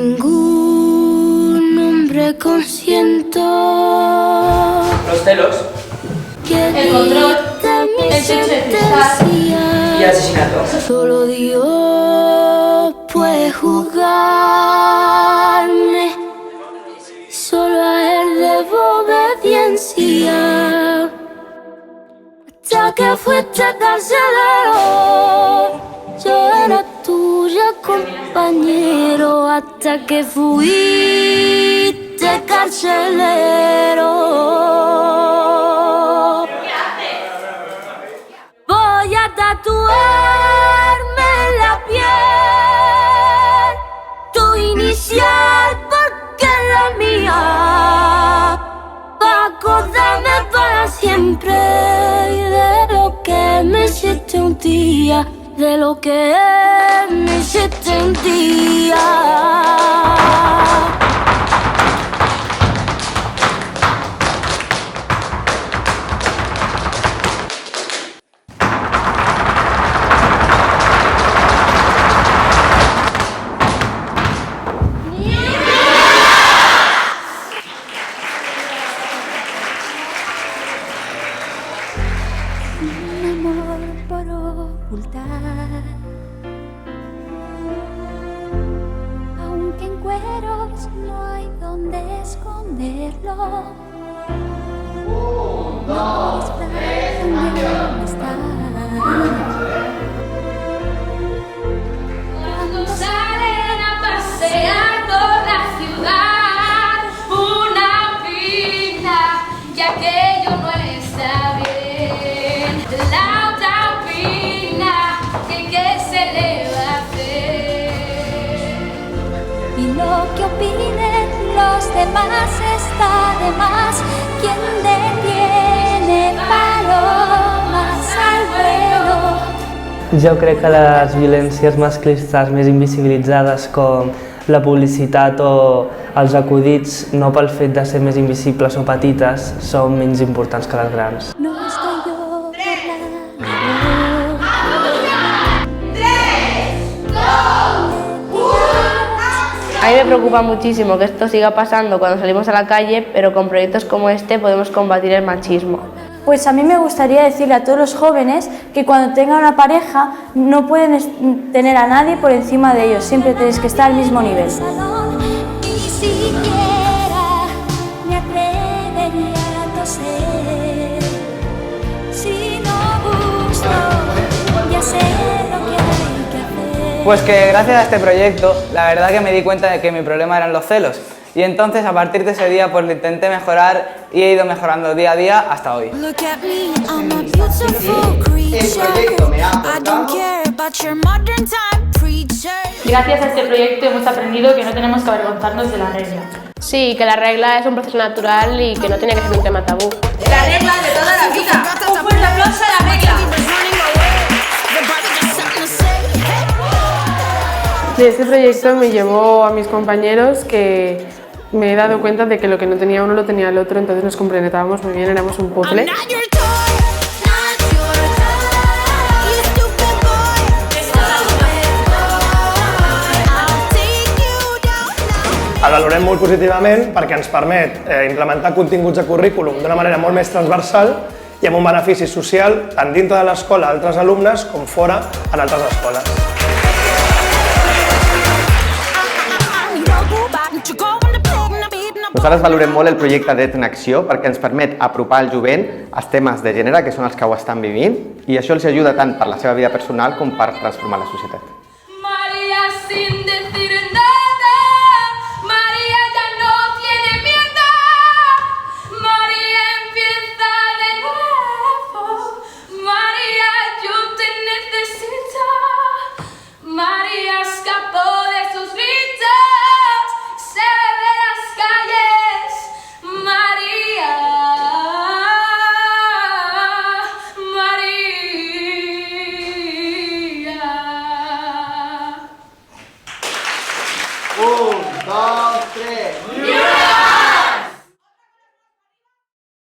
ningún hombre consciente. Los celos. El control, el sexo de cristal Y el asesinato. Solo Dios puede juzgarme. Solo a él debo obediencia. Hasta que fuiste carcelero, yo era tuya, compañero. Hasta que fuiste carcelero. Voy a tatuarme en la piel tu inicial porque es la mía, para acordarme para siempre de lo que me hiciste un día, de lo que me hiciste un día. Un amor por ocultar, aunque en cueros no hay donde esconderlo. Un, dos, tres, cuando salen a pasear por la ciudad, una opina que aquello no está bien. La otra opina que qué se le va a hacer. Y lo que opinen los demás está de más. ¿Quién detiene palomas al vuelo? Jo crec que les violències masclistes més invisibilitzades com la publicitat o els acudits, no pel fet de ser més invisibles o petites, són menys importants que les grans. No estoy yo por la A mí me preocupa muchísimo que esto siga pasando cuando salimos a la calle, pero con proyectos como este podemos combatir el machismo. Pues a mí me gustaría decirle a todos los jóvenes que cuando tengan una pareja no pueden tener a nadie por encima de ellos, siempre tenéis que estar al mismo nivel. salón, ni siquiera me atrevería a toser. Si no gusto, ya sé lo que hay que hacer. Pues que gracias a este proyecto, la verdad que me di cuenta de que mi problema eran los celos. Y entonces a partir de ese día pues lo intenté mejorar y he ido mejorando día a día hasta hoy. Look at me, I'm a beautiful creature. I don't care about your modern time preacher. Gracias a este proyecto hemos aprendido que no tenemos que avergonzarnos de la regla. Sí, que la regla es un proceso natural y que no tiene que ser un tema tabú. La regla de toda la vida. Un fuerte aplauso a la regla. De este proyecto me llevó a mis compañeros que me he dado cuenta de que lo que no tenía uno lo tenía el otro, entonces nos complementábamos muy bien, éramos un puzzle. El valorem molt positivament perquè ens permet implementar continguts de currículum d'una manera molt més transversal i amb un benefici social tant dintre de l'escola a altres alumnes com fora en altres escoles. Nosaltres valorem molt el projecte Dret en Acció perquè ens permet apropar el jovent als temes de gènere, que són els que ho estan vivint, i això els ajuda tant per la seva vida personal com per transformar la societat. María sin